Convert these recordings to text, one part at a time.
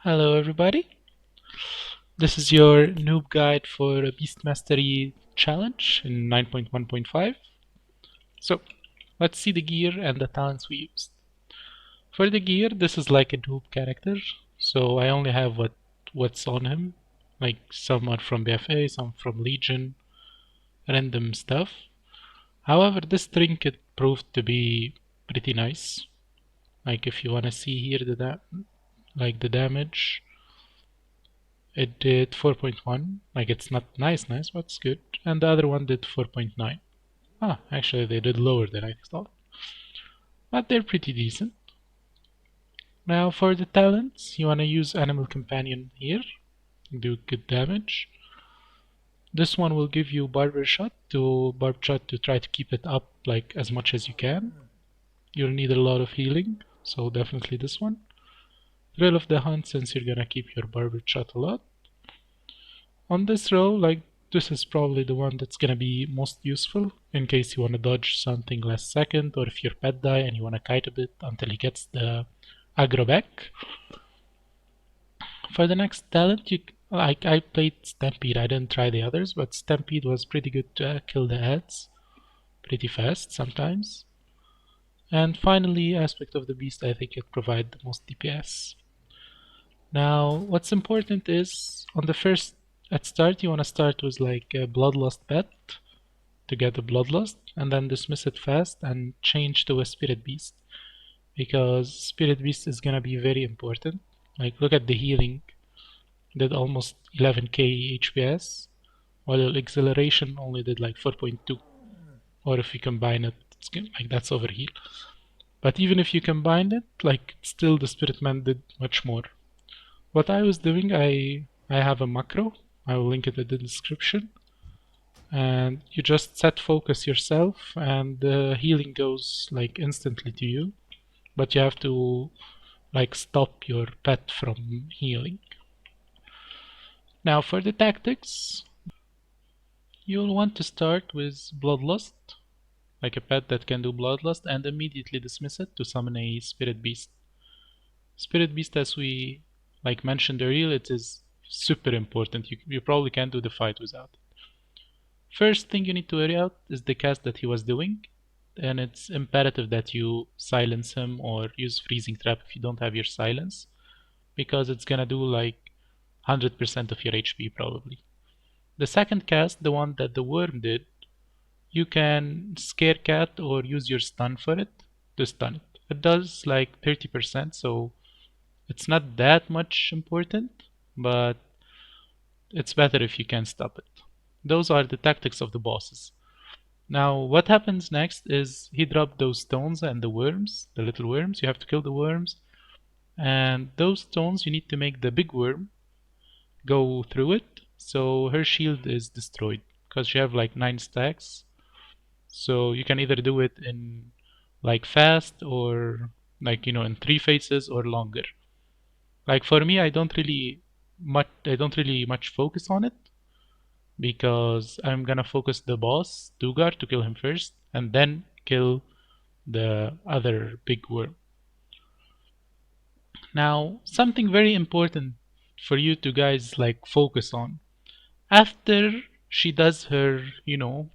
Hello everybody, this is your noob guide for a Beast Mastery challenge in 9.1.5. So let's see the gear and the talents we used. For the gear, this is like a noob character, so I only have what's on him. Like some are from BFA, some from Legion, random stuff. However, this trinket proved to be pretty nice. Like if you wanna see here the damage. It did 4.1, like it's not nice, but it's good. And the other one did 4.9. Ah, actually they did lower than I thought. But they're pretty decent. Now for the talents, you want to use Animal Companion here. Do good damage. This one will give you Barb Shot to try to keep it up like as much as you can. You'll need a lot of healing, so definitely this one. Thrill of the Hunt, since you're gonna keep your Barber Shot a lot. On this row, like this is probably the one that's gonna be most useful in case you want to dodge something last second, or if your pet die and you want to kite a bit until he gets the aggro back. For the next talent, I played Stampede. I didn't try the others, but Stampede was pretty good to kill the ads pretty fast sometimes. And finally, Aspect of the Beast, I think it provides the most DPS. Now, what's important is at start, you want to start with like a Bloodlust pet to get a Bloodlust, and then dismiss it fast and change to a Spirit Beast, because Spirit Beast is gonna be very important. Like, look at the healing, did almost 11k HPS, while Exhilaration only did like 4.2. Or if you combine it, like that's overheal. But even if you combine it, like still the Spirit Man did much more. What I was doing, I have a macro, I will link it in the description, and you just set focus yourself and the healing goes like instantly to you, but you have to like stop your pet from healing. Now for the tactics, you'll want to start with Bloodlust, like a pet that can do Bloodlust, and immediately dismiss it to summon a Spirit Beast. Spirit Beast, as we like mentioned earlier, it is super important. You probably can't do the fight without it. First thing you need to worry out is the cast that he was doing, and it's imperative that you silence him or use Freezing Trap if you don't have your silence, because it's gonna do like 100% of your HP probably. The second cast, the one that the worm did, you can Scare Cat or use your stun for it to stun it. It does like 30%, so it's not that much important, but it's better if you can stop it. Those are the tactics of the bosses. Now, what happens next is he dropped those stones and the worms, the little worms. You have to kill the worms. And those stones, you need to make the big worm go through it, so her shield is destroyed, because she have like 9 stacks. So you can either do it in like fast or like, you know, in 3 phases or longer. Like for me, I don't really much focus on it, because I'm gonna focus the boss, Dugar, to kill him first, and then kill the other big worm. Now, something very important for you to guys like focus on. After she does her, you know,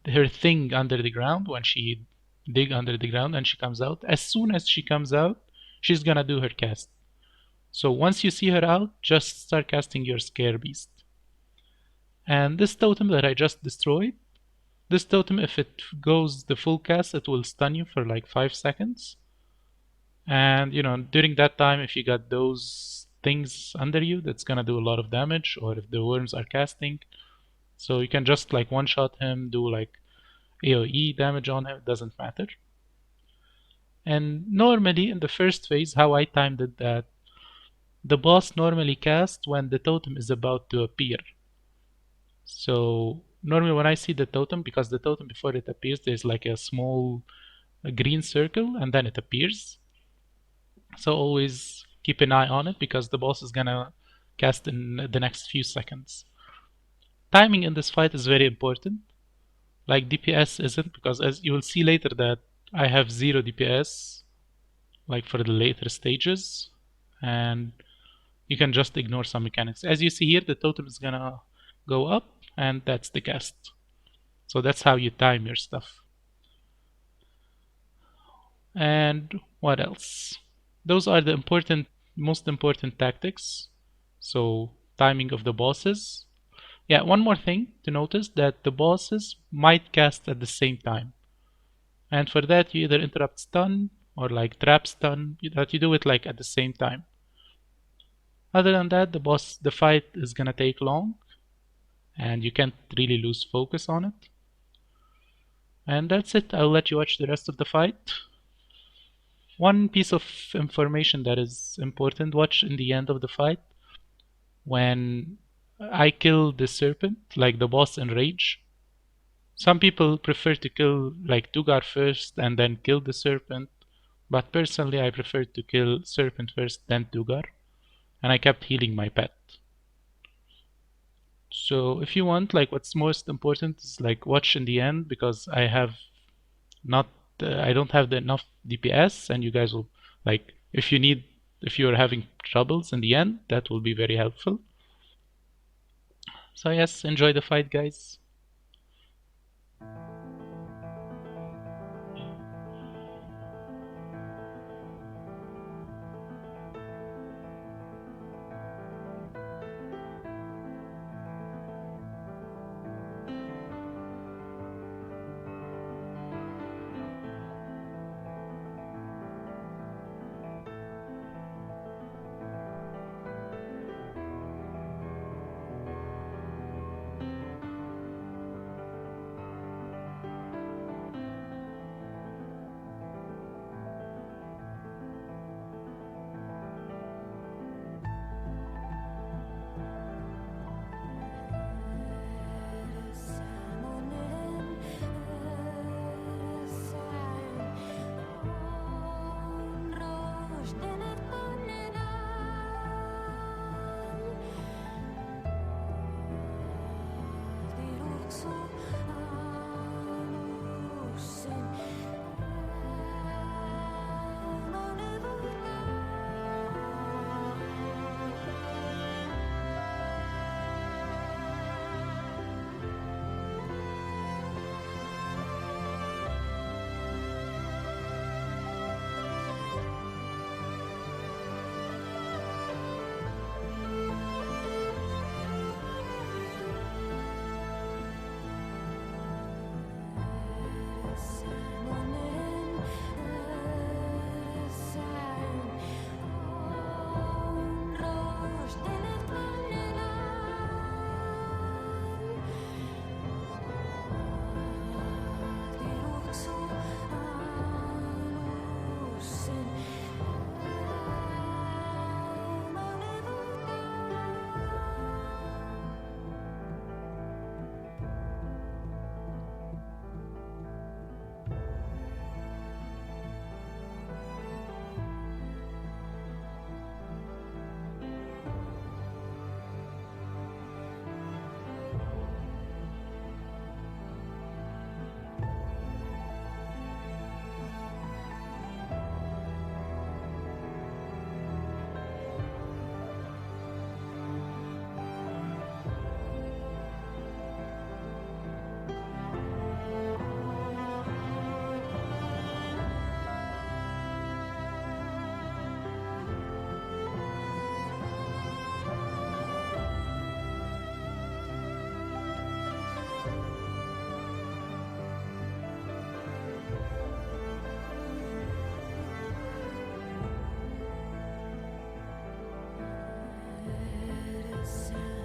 her thing under the ground, when she dig under the ground and she comes out, as soon as she comes out, she's gonna do her cast. So once you see her out, just start casting your Scare Beast. And this totem that I just destroyed, this totem, if it goes the full cast, it will stun you for like 5 seconds. And you know, during that time, if you got those things under you, that's gonna do a lot of damage, or if the worms are casting. So you can just like one-shot him, do like AoE damage on him, it doesn't matter. And normally in the first phase, how I timed it, that the boss normally casts when the totem is about to appear. So normally when I see the totem, because the totem before it appears, there's like a small green circle and then it appears. So always keep an eye on it, because the boss is gonna cast in the next few seconds. Timing in this fight is very important. Like DPS isn't, because as you will see later that I have 0 DPS like for the later stages, and you can just ignore some mechanics. As you see here, the totem is gonna go up, and that's the cast. So that's how you time your stuff. And what else? Those are the most important tactics. So timing of the bosses. Yeah, one more thing to notice, that the bosses might cast at the same time. And for that, you either interrupt stun or like trap stun, that you do it like at the same time. Other than that, the fight is gonna take long, and you can't really lose focus on it. And that's it. I'll let you watch the rest of the fight. One piece of information that is important, watch in the end of the fight when I kill the serpent, like the boss Enrage. Some people prefer to kill like Dugar first and then kill the serpent, but personally I prefer to kill serpent first then Dugar, and I kept healing my pet. So if you want, like, what's most important is like watch in the end, because I have not I don't have enough DPS, and you guys will, like, if you're having troubles in the end, that will be very helpful. So yes, enjoy the fight, guys.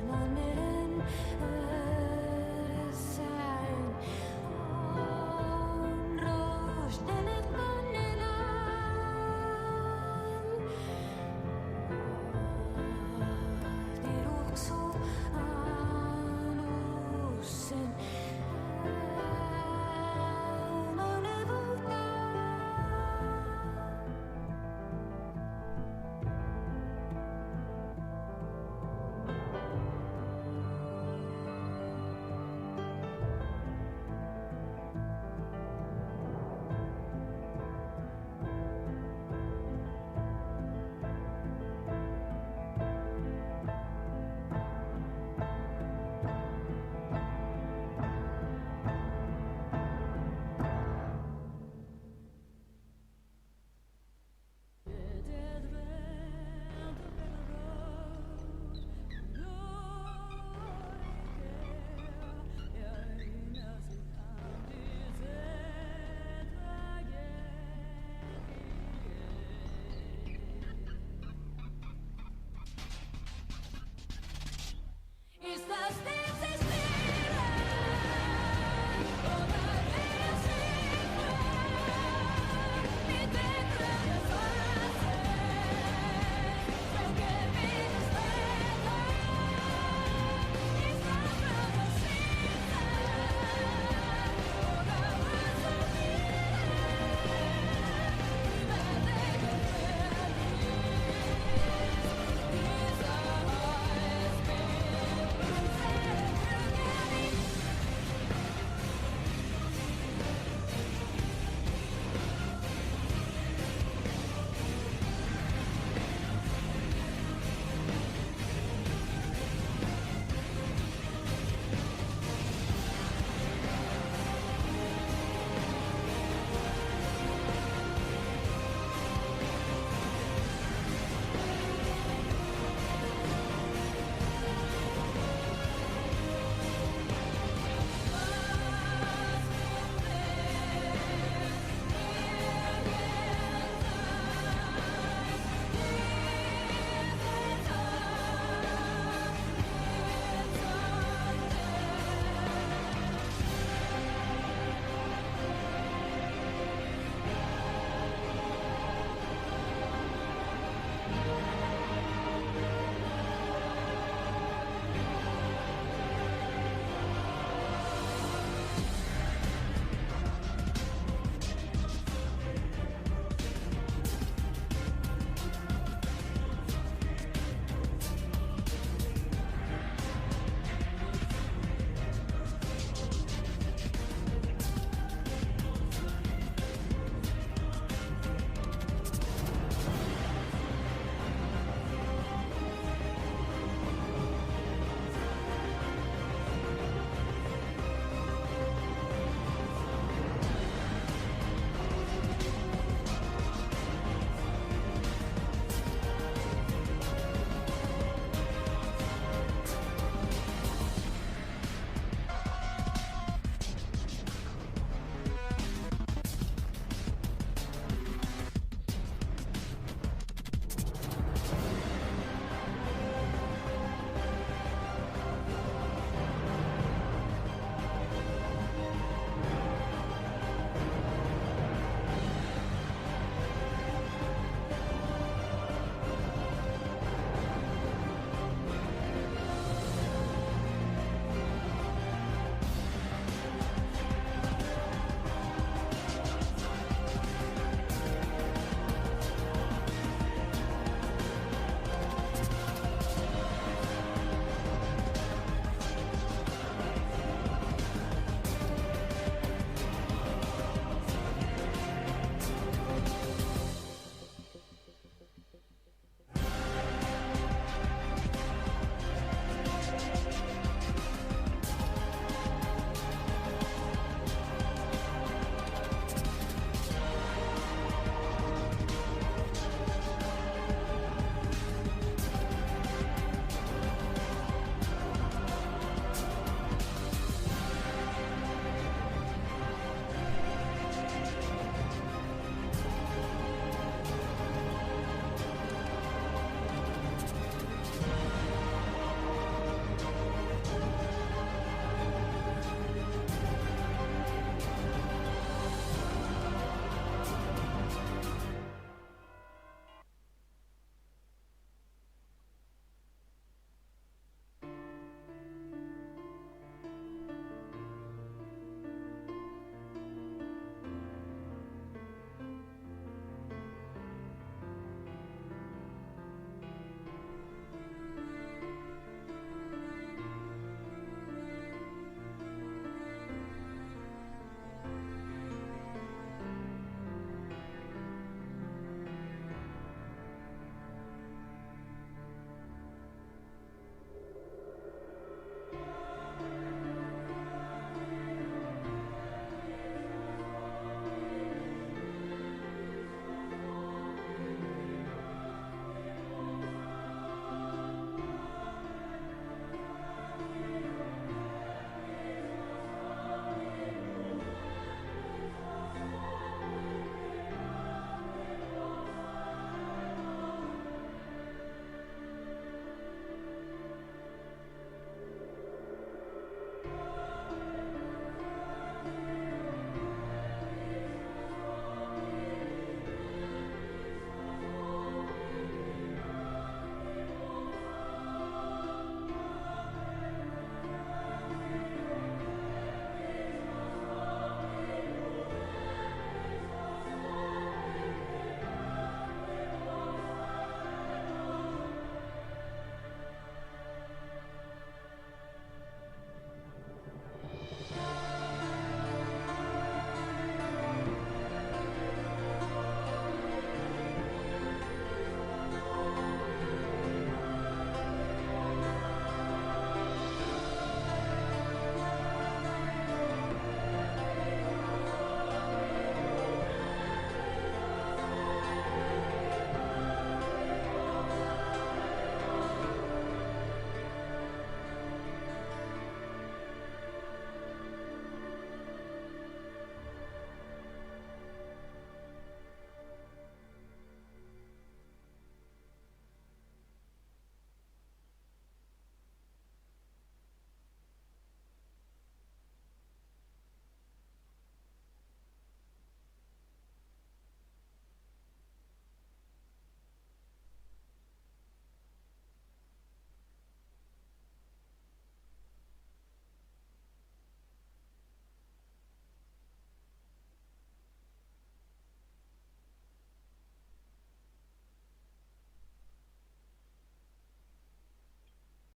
Morning.